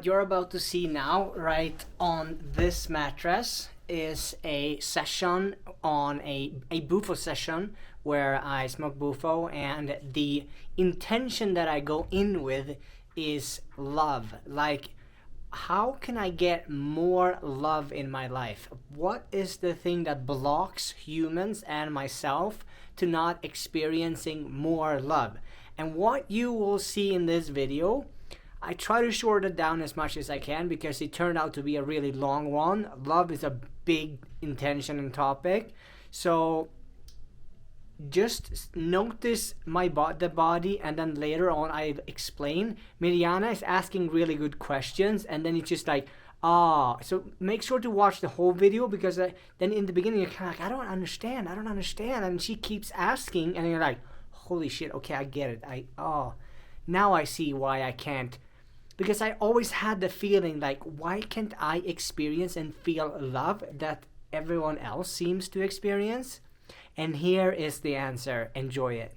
what you're about to see now, right on this mattress, is a session on a Bufo session where I smoke Bufo, and the intention that I go in with is love. Like, how can I get more love in my life? What is the thing that blocks humans and myself to not experiencing more love? And what you will see in this video, I try to shorten it down as much as I can because it turned out to be a really long one. Love is a big intention and topic. So just notice the body, and then later on I explain. Mirjana is asking really good questions, and then it's just like, so make sure to watch the whole video, because then in the beginning you're kind of like, I don't understand, and she keeps asking, and you're like, holy shit, okay, I get it. Now I see why I can't, because I always had the feeling like, why can't I experience and feel love that everyone else seems to experience? And here is the answer. Enjoy it.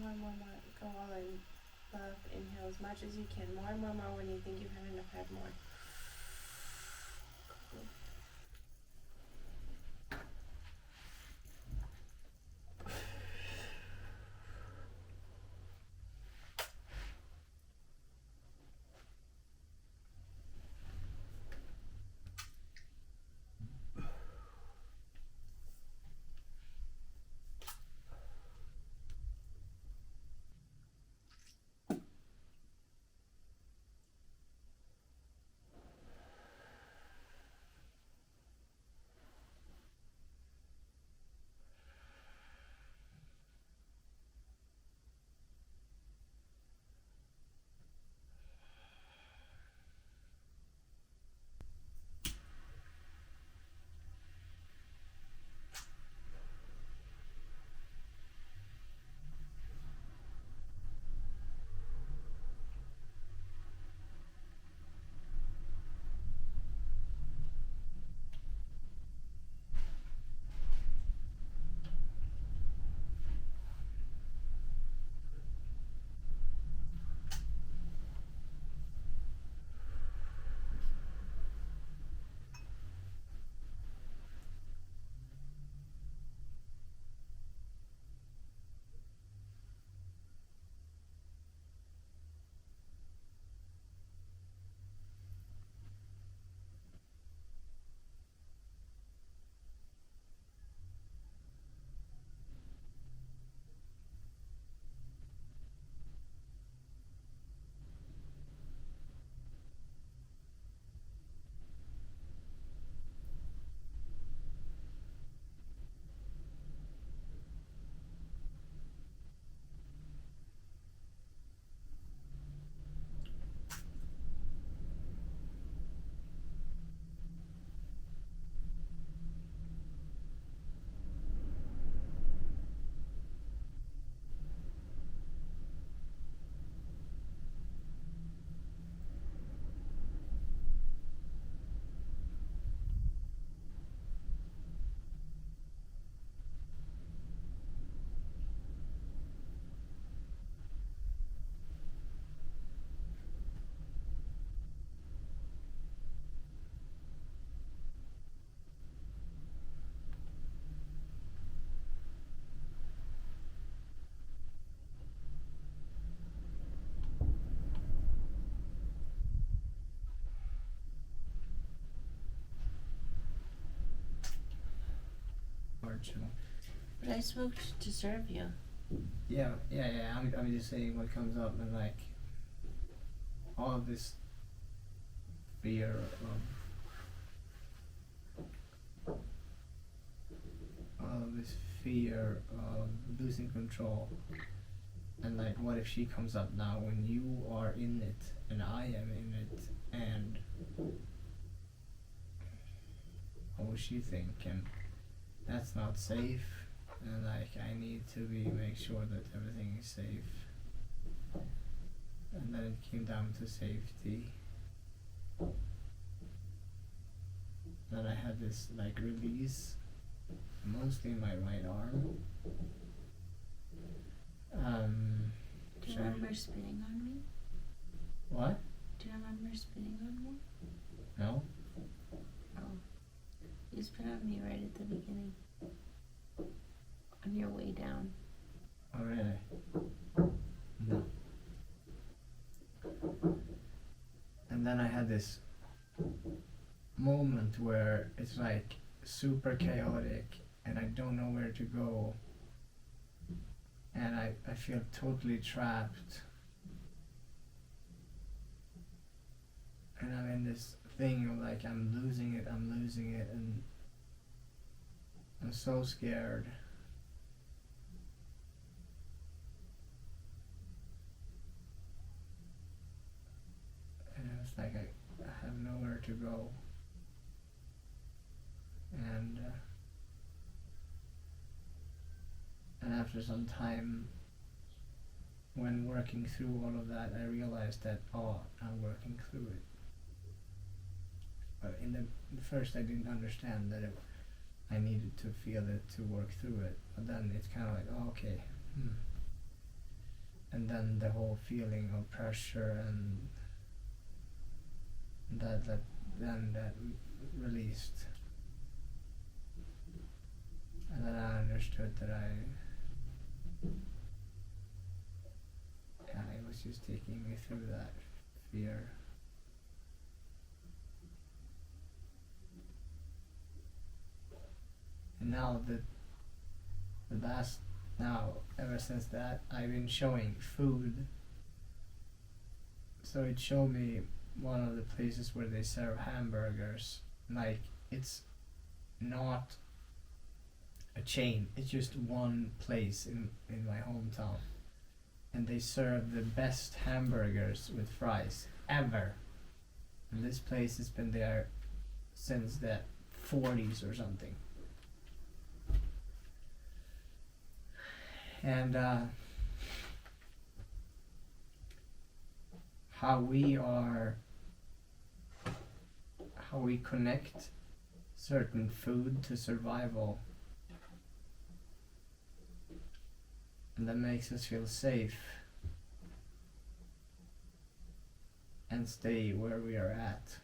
More. Go all in. Love. Inhale as much as you can. More. When you think you've had enough, add more. But I smoked to serve you. Yeah. I'm just saying what comes up, and like all of this fear of losing control, and like, what if she comes up now when you are in it and I am in it, and what was she thinking? That's not safe, and like I need to make sure that everything is safe. And then it came down to safety. Then I had this like release, mostly in my right arm. Do you remember spitting on me? What? Do you remember spitting on me? No? Oh. You spit on me right at the beginning. On your way down. Oh really? No. And then I had this moment where it's like super chaotic and I don't know where to go, and I feel totally trapped, and I'm in this thing of like I'm losing it, and I'm so scared. And it's like I have nowhere to go. And after some time, when working through all of that, I realized that, I'm working through it. But in the first I didn't understand that I needed to feel it to work through it. But then it's kind of like, okay. And then the whole feeling of pressure and that released. And then I understood that it was just taking me through that fear. And now ever since that, I've been showing food. So it showed me one of the places where they serve hamburgers. Like, it's not a chain, it's just one place in my hometown. And they serve the best hamburgers with fries ever. And this place has been there since the 40s or something. And how we connect certain food to survival, and that makes us feel safe and stay where we are at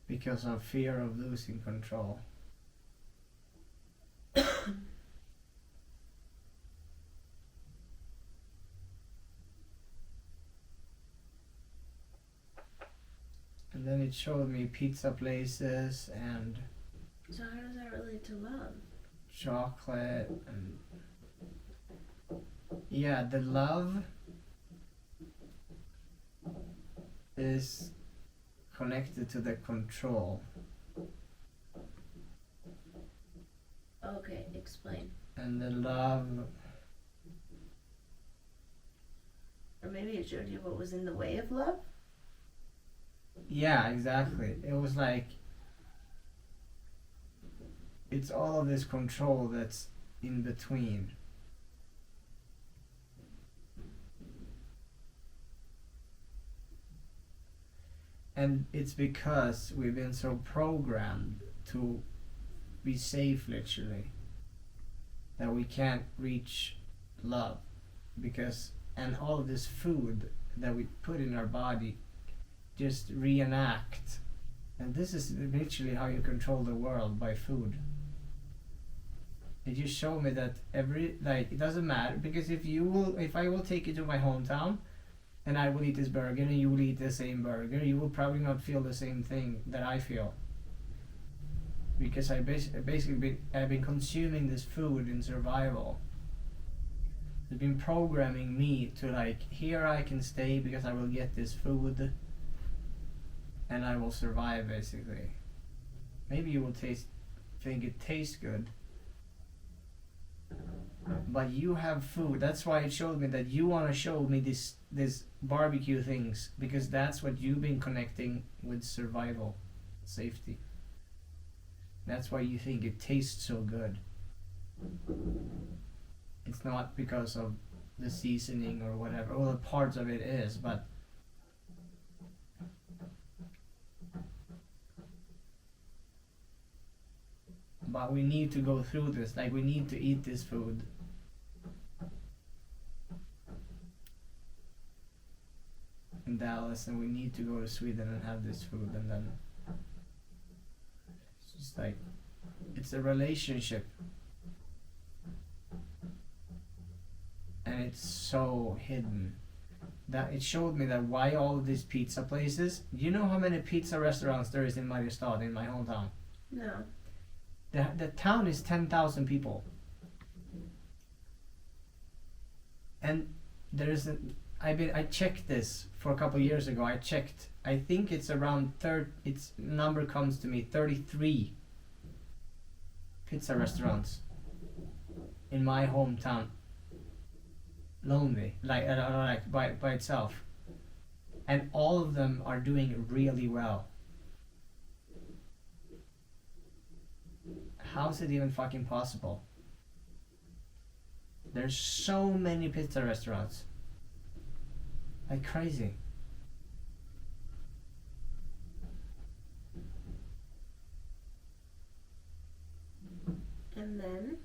because of fear of losing control. And then it showed me pizza places and So how does that relate to love? chocolate and yeah, the love is connected to the control. Okay, explain. And the love, Or maybe it showed you what was in the way of love? yeah, exactly. It was like, it's all of this control that's in between. And it's because we've been so programmed to be safe, literally, that we can't reach love. And all of this food that we put in our body just reenact. And this is literally how you control the world, by food. It just showed me that it doesn't matter, because if I will take you to my hometown and I will eat this burger and you will eat the same burger, you will probably not feel the same thing that I feel. Because I've been consuming this food in survival. It's been programming me to like, here I can stay because I will get this food and I will survive, basically. Maybe you will think it tastes good, But you have food. That's why it showed me that you want to show me this barbecue things, because that's what you've been connecting with survival, safety. That's why you think it tastes so good. It's not because of the seasoning or whatever. Well, parts of it is, but we need to go through this. Like, we need to eat this food. In Dallas, and we need to go to Sweden and have this food, and then it's just like, it's a relationship, and it's so hidden that it showed me that why all of these pizza places. You know how many pizza restaurants there is in Mariestad, in my hometown? No. The town is 10,000 people, and there is I checked this for a couple of years ago. I checked. I think it's around its number comes to me 33 pizza restaurants in my hometown. Lonely, like by itself, and all of them are doing really well. How is it even fucking possible? There's so many pizza restaurants. Like crazy. And then?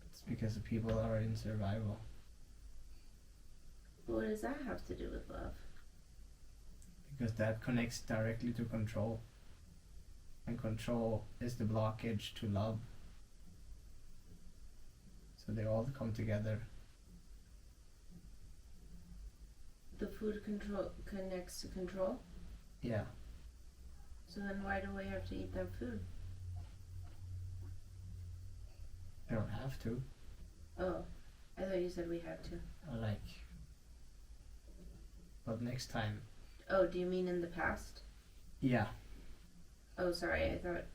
It's because the people are in survival. What does that have to do with love? Because that connects directly to control. And control is the blockage to love. So they all come together. The food control connects to control? Yeah. So then why do we have to eat that food? They don't have to. Oh, I thought you said we had to. But next time. Oh, do you mean in the past? Yeah. Oh, sorry, I thought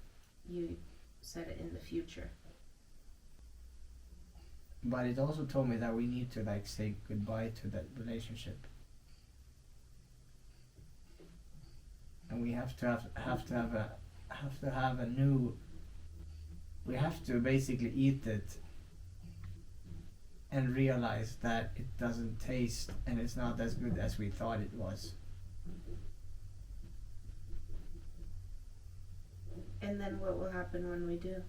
you said it in the future. But it also told me that we need to say goodbye to that relationship. And we have to have a new. We have to basically eat it and realize that it doesn't taste and it's not as good as we thought it was. And then what will happen when we do?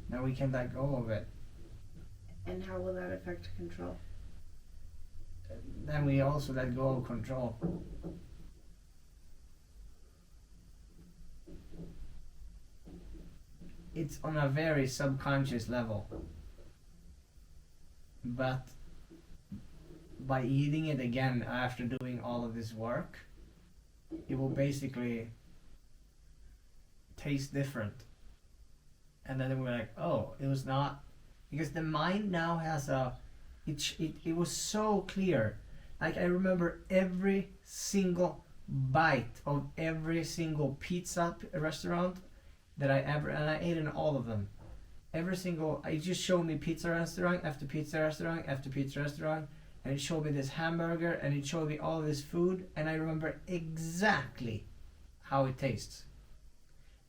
Now we can let go of it. And how will that affect control? Then we also let go of control. It's on a very subconscious level. But by eating it again after doing all of this work, it will basically taste different. And then we're like, oh, it was not, because the mind now has it was so clear. Like, I remember every single bite of every single pizza restaurant that I ever, and I ate in all of them. It just showed me pizza restaurant after pizza restaurant after pizza restaurant, and it showed me this hamburger, and it showed me all this food, and I remember exactly how it tastes.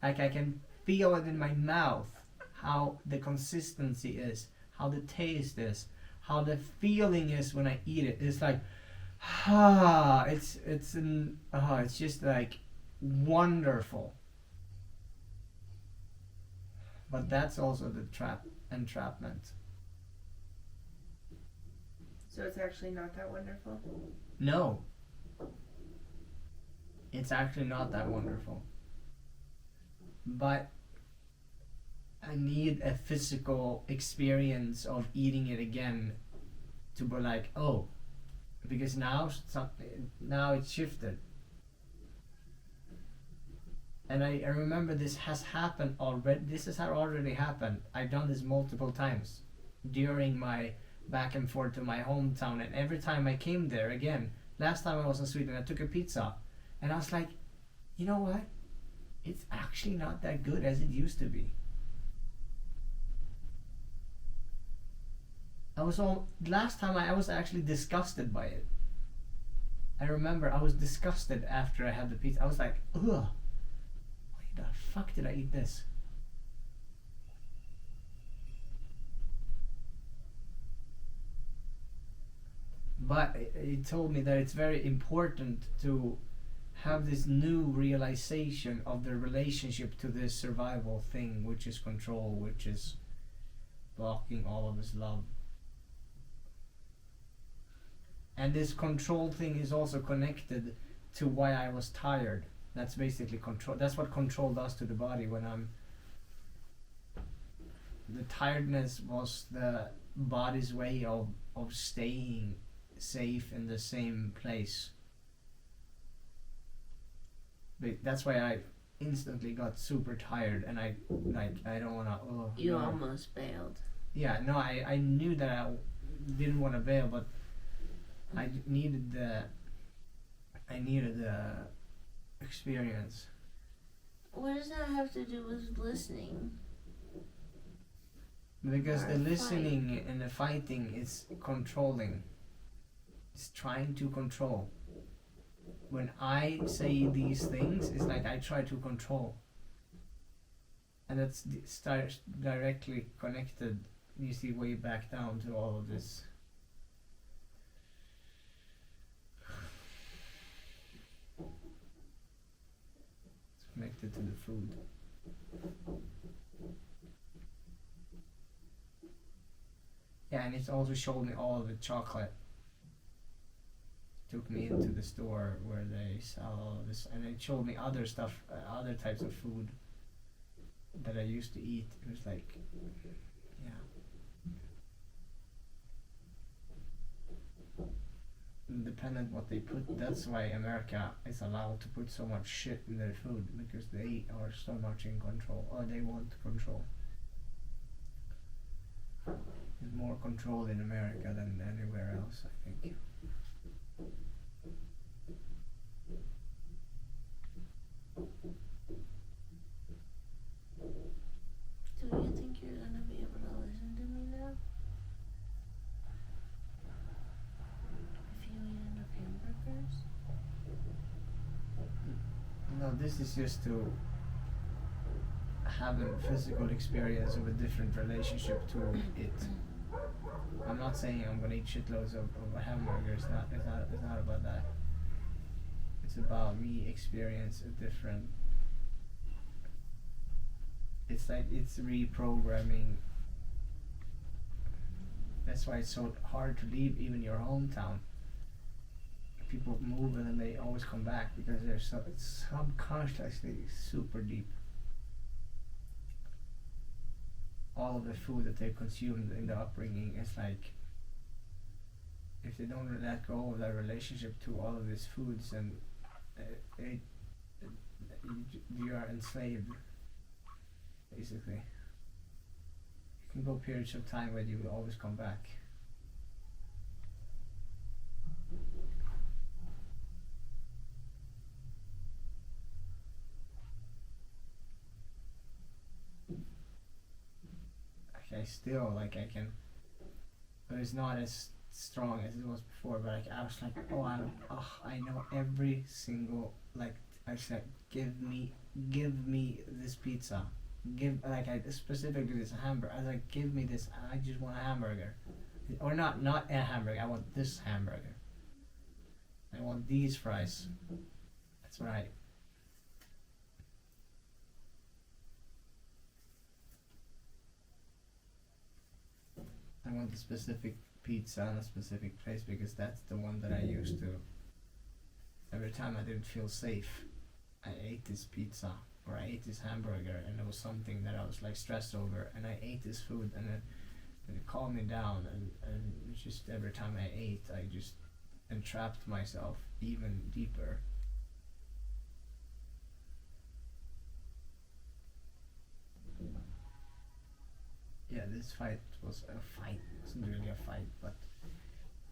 Like, I can feel it in my mouth, how the consistency is, how the taste is, how the feeling is when I eat it. It's like, it's just like wonderful. But that's also the entrapment. So it's actually not that wonderful? No. It's actually not that wonderful. But I need a physical experience of eating it again to be like, oh, because now it's shifted. And I remember this has happened already. This has already happened. I've done this multiple times during my back and forth to my hometown. And every time I came there again, last time I was in Sweden, I took a pizza. And I was like, you know what? It's actually not that good as it used to be. last time I was actually disgusted by it. I remember I was disgusted after I had the pizza. I was like, ugh, why the fuck did I eat this? But it told me that it's very important to have this new realization of the relationship to this survival thing, which is control, which is blocking all of his love. And this control thing is also connected to why I was tired. That's basically control. That's what control does to the body when I'm... The tiredness was the body's way of staying safe in the same place. But that's why I instantly got super tired, and I don't wanna... Oh, You no. almost bailed. Yeah, no, I knew that I didn't want to bail, but I needed the experience. What does that have to do with listening? Because Or the listening and the fighting is controlling. It's trying to control. When I say these things, it's like I try to control. And that's directly connected, you see, way back down to all of this. It's connected to the food. Yeah, and it's also showed me all of the chocolate. Took me into the store where they sell all of this, and it showed me other stuff, other types of food that I used to eat. It was like, yeah. Dependent what they put. That's why America is allowed to put so much shit in their food, because they are so much in control, or they want control. There's more control in America than anywhere else, I think. Do you think you're gonna be able to listen to me now? If you eat enough hamburgers? No, this is just to have a physical experience of a different relationship to it. I'm not saying I'm gonna eat shitloads of hamburgers. It's not about that. It's about me experience a different... It's like it's reprogramming. That's why it's so hard to leave even your hometown. People move and then they always come back because they're so, it's subconsciously super deep. All of the food that they consumed in the upbringing is like, if they don't let go of their relationship to all of these foods, and you are enslaved, basically. You can go periods of time where you will always come back. I still, like, I can, but it's not as strong as it was before. But like, I was like, I know every single, like, I said, give me this pizza, I specifically this hamburger. I was like, give me this. I just want a hamburger, or not a hamburger. I want this hamburger. I want these fries. That's right. I want a specific pizza in a specific place because that's the one that I used to. Every time I didn't feel safe, I ate this pizza or I ate this hamburger, and it was something that I was like stressed over, and I ate this food, and it calmed me down, and just every time I ate, I just entrapped myself even deeper. Yeah, this fight was a fight. It wasn't really a fight, but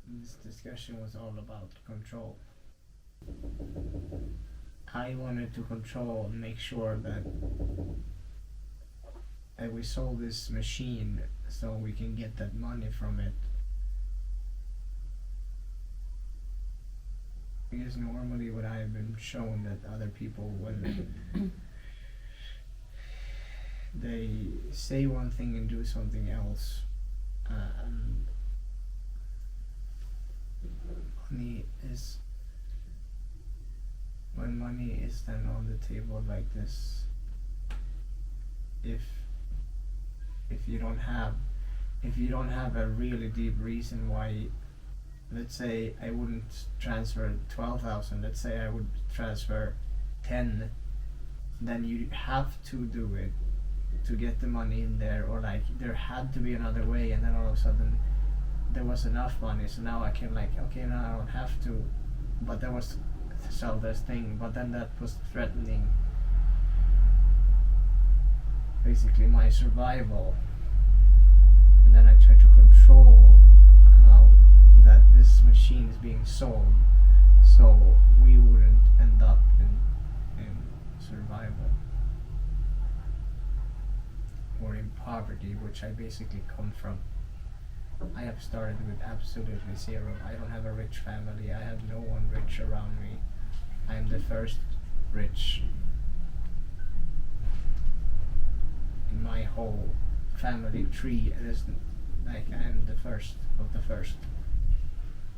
this discussion was all about control. I wanted to control and make sure that we sold this machine so we can get that money from it because normally what I've been shown that other people, when they say one thing and do something else, money is, when money is then on the table like this, if you don't have a really deep reason why, let's say I wouldn't transfer 12,000, let's say I would transfer 10, then you have to do it to get the money in there, or like there had to be another way, and then all of a sudden there was enough money, so now I can like, okay, now I don't have to, but there was to sell this thing, but then that was threatening basically my survival, and then I tried to control how that this machine is being sold, so we wouldn't end up in survival or in poverty, which I basically come from. I have started with absolutely zero. I don't have a rich family. I have no one rich around me. I am the first rich in my whole family tree. It is like I am the first of the first.